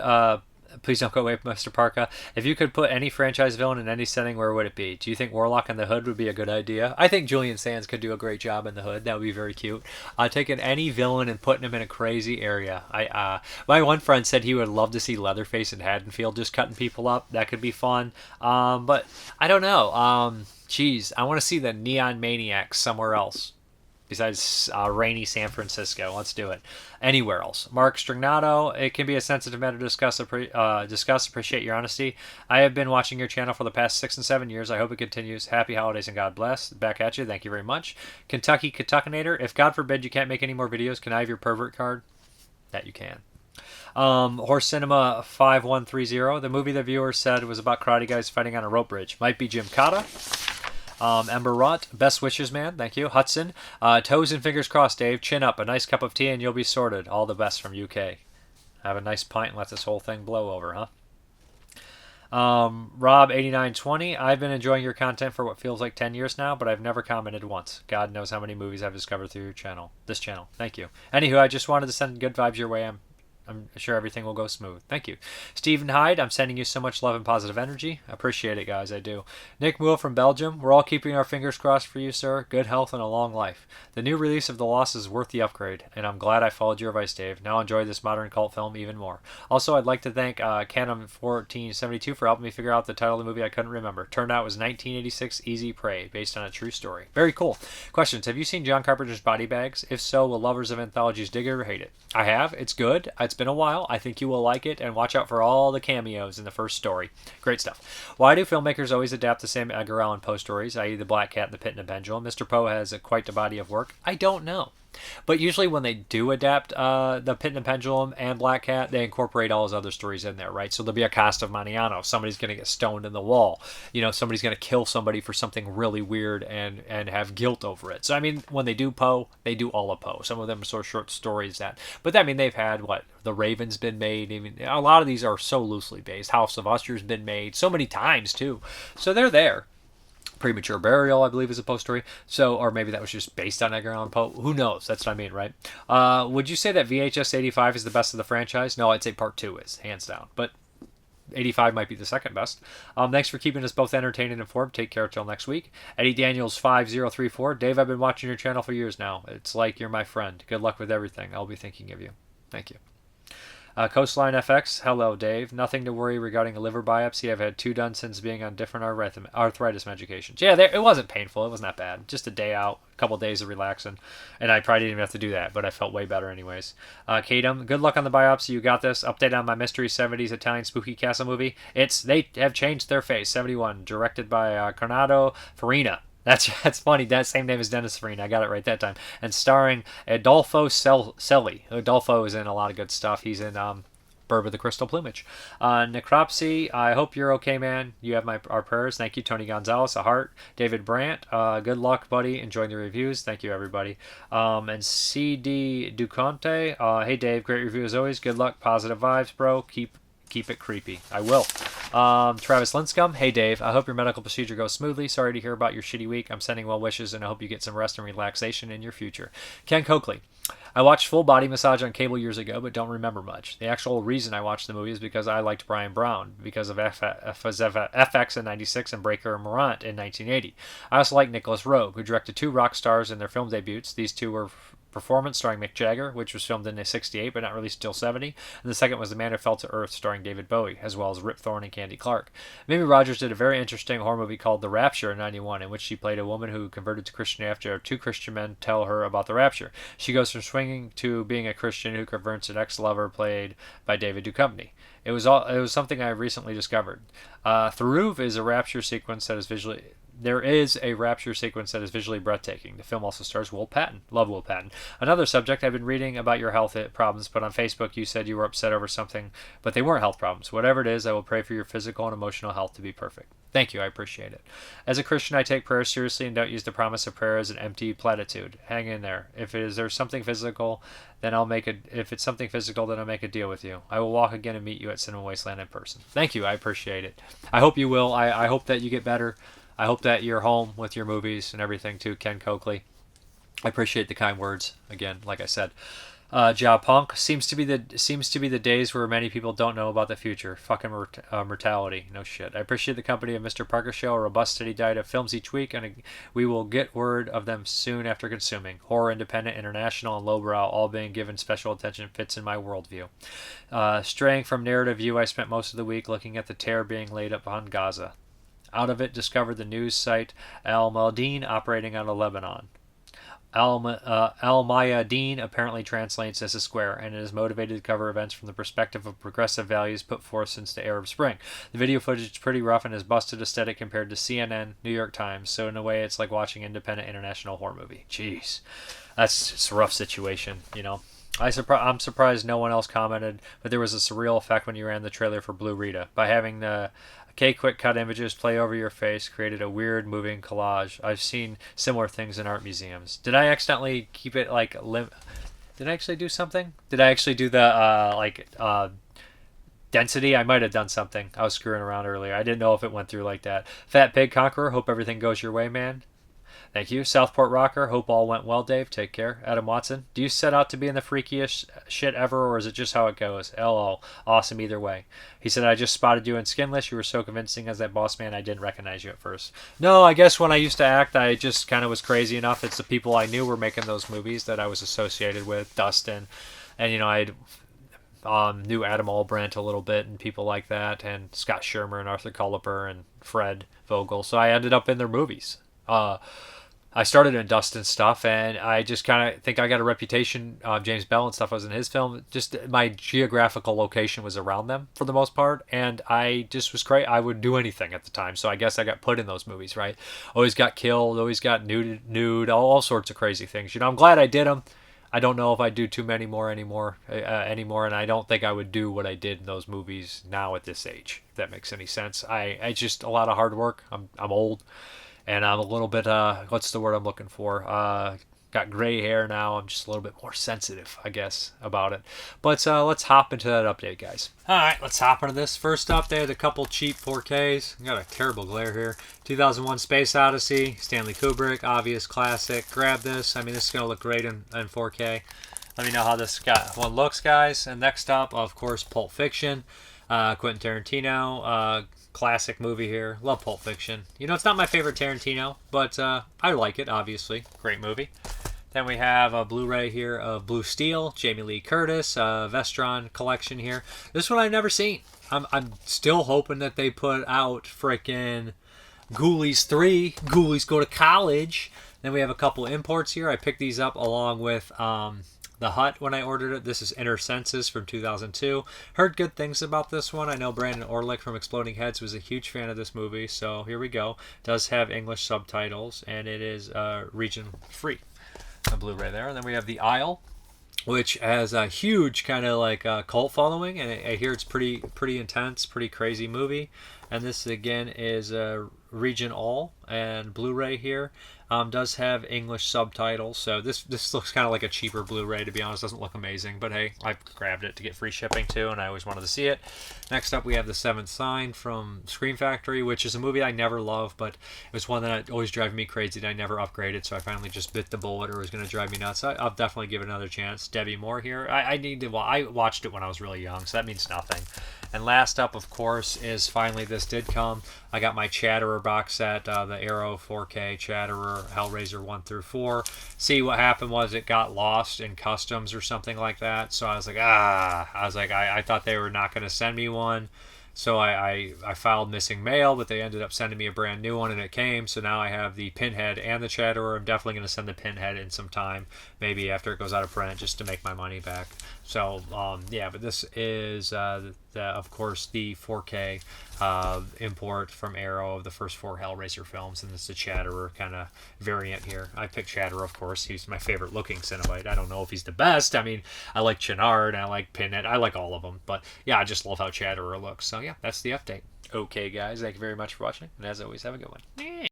please don't go away, Mr. Parka. If you could put any franchise villain in any setting, where would it be? Do you think Warlock in the Hood would be a good idea? I think Julian Sands could do a great job in the Hood. That would be very cute. Taking any villain and putting him in a crazy area. My one friend said he would love to see Leatherface in Haddonfield just cutting people up. That could be fun. But I don't know. Geez, I want to see the Neon Maniacs somewhere else besides rainy San Francisco. Let's do it. Anywhere else. Mark Strignato, it can be a sensitive matter to discuss. Appreciate your honesty. I have been watching your channel for the past 6 and 7 years. I hope it continues. Happy holidays and God bless. Back at you. Thank you very much. Kentucky Kentuckinator, if God forbid you can't make any more videos, can I have your pervert card? That you can. Horse Cinema 5130, the movie the viewer said was about karate guys fighting on a rope bridge. Might be Jim Cotta. Ember Rott, best wishes, man. Thank you. Hudson, toes and fingers crossed, Dave. Chin up, a nice cup of tea, and you'll be sorted. All the best from UK. Have a nice pint and let this whole thing blow over, huh? Rob8920, I've been enjoying your content for what feels like 10 years now, but I've never commented once. God knows how many movies I've discovered through your channel. This channel. Thank you. Anywho, I just wanted to send good vibes your way. I'm sure everything will go smooth. Thank you. Stephen Hyde, I'm sending you so much love and positive energy. Appreciate it, guys. I do. Nick Moore from Belgium, we're all keeping our fingers crossed for you, sir. Good health and a long life. The new release of The Lost is worth the upgrade, and I'm glad I followed your advice, Dave. Now enjoy this modern cult film even more. Also, I'd like to thank Canon1472 for helping me figure out the title of the movie I couldn't remember. Turned out it was 1986 Easy Prey, based on a true story. Very cool. Questions. Have you seen John Carpenter's Body Bags? If so, will lovers of anthologies dig it or hate it? I have. It's good. It's been a while. I think you will like it, and watch out for all the cameos in the first story. Great stuff. Why do filmmakers always adapt the same Edgar Allan Poe stories, i.e. The Black Cat and the Pit and the Pendulum? Mr. Poe has quite a body of work. I don't know. But usually when they do adapt the Pit and the Pendulum and Black Cat, they incorporate all his other stories in there, right? So there'll be a cast of Maniano. Somebody's going to get stoned in the wall. Somebody's going to kill somebody for something really weird and have guilt over it. So, I mean, when they do Poe, they do all of Poe. Some of them are sort of short stories But, I mean, they've had, The Raven's been made. Even a lot of these are so loosely based. House of Usher's been made so many times, too. So they're there. Premature Burial, I believe, is a Poe story. So, or maybe that was just based on Edgar Allan Poe. Who knows? That's what I mean, right? Would you say that VHS 85 is the best of the franchise? No, I'd say Part 2 is, hands down. But 85 might be the second best. Thanks for keeping us both entertained and informed. Take care till next week. Eddie Daniels 5034. Dave, I've been watching your channel for years now. It's like you're my friend. Good luck with everything. I'll be thinking of you. Thank you. Coastline FX, hello Dave. Nothing to worry regarding a liver biopsy. I've had 2 done since being on different arthritis medications. Yeah, it wasn't painful. It wasn't that bad. Just a day out, a couple of days of relaxing. And I probably didn't even have to do that, but I felt way better anyways. Kadam, good luck on the biopsy. You got this. Update on my Mystery 70s Italian Spooky Castle movie. They have changed their face. 71, directed by Cornado Farina. That's funny. That same name as Dennis Farina. I got it right that time. And starring Adolfo Celli. Adolfo is in a lot of good stuff. He's in Burb of the Crystal Plumage. Necropsy, I hope you're okay, man. You have our prayers. Thank you, Tony Gonzalez, a heart. David Brandt, good luck, buddy. Enjoying the reviews. Thank you, everybody. And CD Duconte, hey, Dave, great review as always. Good luck, positive vibes, bro. Keep it creepy. I will. Travis Linscomb, hey Dave, I hope your medical procedure goes smoothly. Sorry to hear about your shitty week. I'm sending well wishes and I hope you get some rest and relaxation in your future. Ken Coakley, I watched Full Body Massage on cable years ago, but don't remember much. The actual reason I watched the movie is because I liked Brian Brown, because of FX in 96 and Breaker and Morant in 1980. I also like Nicholas Roeg, who directed 2 rock stars in their film debuts. These 2 were Performance, starring Mick Jagger, which was filmed in 68 but not released until 70, and the second was The Man Who Fell to Earth, starring David Bowie, as well as Rip Thorne and Candy Clark. Mimi Rogers did a very interesting horror movie called The Rapture in 91, in which she played a woman who converted to Christianity after 2 Christian men tell her about the rapture. She goes from swinging to being a Christian who converts an ex-lover played by David Duchovny. It was something I recently discovered. Theruv is a rapture sequence that is visually... There is a rapture sequence that is visually breathtaking. The film also stars Will Patton. Love Will Patton. Another subject, I've been reading about your health problems, but on Facebook you said you were upset over something, but they weren't health problems. Whatever it is, I will pray for your physical and emotional health to be perfect. Thank you, I appreciate it. As a Christian, I take prayer seriously and don't use the promise of prayer as an empty platitude. Hang in there. If there's something physical, then if it's something physical, then I'll make a deal with you. I will walk again and meet you at Cinema Wasteland in person. Thank you, I appreciate it. I hope you will. I hope that you get better. I hope that you're home with your movies and everything too, Ken Coakley. I appreciate the kind words. Again, like I said. Ja Punk seems to be the days where many people don't know about the future. Fucking mortality. No shit. I appreciate the company of Mrparka show, a robust steady diet of films each week, and we will get word of them soon after consuming. Horror, independent, international, and lowbrow, all being given special attention fits in my worldview. Straying from narrative view, I spent most of the week looking at the terror being laid upon Gaza. Out of it, discovered the news site Al Mayadeen operating out of Lebanon. Al Mayadeen apparently translates as a square, and it is motivated to cover events from the perspective of progressive values put forth since the Arab Spring. The video footage is pretty rough and is busted aesthetic compared to CNN, New York Times, so in a way it's like watching independent international horror movie. Jeez. It's a rough situation, you know. I'm surprised no one else commented, but there was a surreal effect when you ran the trailer for Blue Rita. By having the quick cut images play over your face created a weird moving collage. I've seen similar things in art museums. Did I accidentally keep it like Did I actually do something? Did I actually do the density? I might have done something. I was screwing around earlier. I didn't know if it went through like that. Fat Pig Conqueror, hope everything goes your way, man. Thank you. Southport Rocker, hope all went well, Dave. Take care. Adam Watson, do you set out to be in the freakiest shit ever, or is it just how it goes? LO. Awesome either way. He said, I just spotted you in Skinless. You were so convincing as that boss man, I didn't recognize you at first. No, I guess when I used to act, I just kind of was crazy enough. It's the people I knew were making those movies that I was associated with, Dustin. And, you know, I knew Adam Albrandt a little bit and people like that, and Scott Shermer and Arthur Culliper and Fred Vogel. So I ended up in their movies. I started in Dustin stuff, and I just kind of think I got a reputation. James Bell and stuff, I was in his film. Just my geographical location was around them for the most part, and I just was great. I would do anything at the time, so I guess I got put in those movies, right? Always got killed, always got nude, all sorts of crazy things. I'm glad I did them. I don't know if I do too many more anymore, and I don't think I would do what I did in those movies now at this age. If that makes any sense. I just a lot of hard work. I'm old, and I'm a little bit what's the word I'm looking for? Got gray hair now. I'm just a little bit more sensitive, I guess, about it. But let's hop into that update, guys. All right, let's hop into this. First up, they had a couple cheap 4Ks. Got a terrible glare here. 2001 Space Odyssey, Stanley Kubrick, obvious classic. Grab this. I mean, this is going to look great in 4K. Let me know how this one looks, guys. And next up, of course, Pulp Fiction. Quentin Tarantino. Classic movie here. Love Pulp Fiction. It's not my favorite Tarantino, but I like it, obviously. Great movie. Then we have a Blu-ray here of Blue Steel, Jamie Lee Curtis, Vestron collection here. This one I've never seen. I'm still hoping that they put out frickin' Ghoulies 3, Ghoulies Go to College. Then we have a couple imports here. I picked these up along with The Hut when I ordered it. This is Inner Senses from 2002. Heard good things about this one. I know Brandon Orlick from Exploding Heads was a huge fan of this movie, so here we go. Does have English subtitles, and it is region free. A Blu-ray there. And then we have The Isle, which has a huge kind of like cult following, and I hear it's pretty intense, pretty crazy movie. And this again is region all and Blu-ray here. Does have English subtitles, so this looks kind of like a cheaper Blu-ray, to be honest. Doesn't look amazing, but hey, I grabbed it to get free shipping too, and I always wanted to see it. Next up, we have The Seventh Sign from Scream Factory, which is a movie I never loved, but it was one that always drove me crazy that I never upgraded, so I finally just bit the bullet, or it was going to drive me nuts. I'll definitely give it another chance. Debbie Moore here. I watched it when I was really young, so that means nothing. And last up, of course, is finally this did come. I got my Chatterer box set, the Arrow 4K Chatterer, Hellraiser 1 through 4. See, what happened was it got lost in customs or something like that. So I was like, I thought they were not going to send me one. So I filed missing mail, but they ended up sending me a brand new one, and it came. So now I have the Pinhead and the Chatterer. I'm definitely going to send the Pinhead in some time, maybe after it goes out of print, just to make my money back. So, but this is, of course, the 4K import from Arrow of the first 4 Hellraiser films, and it's the Chatterer kind of variant here. I picked Chatterer, of course. He's my favorite looking Cenobite. I don't know if he's the best. I mean, I like Chenard, I like Pinhead. I like all of them. But, yeah, I just love how Chatterer looks. So, yeah, that's the update. Okay, guys, thank you very much for watching, and as always, have a good one.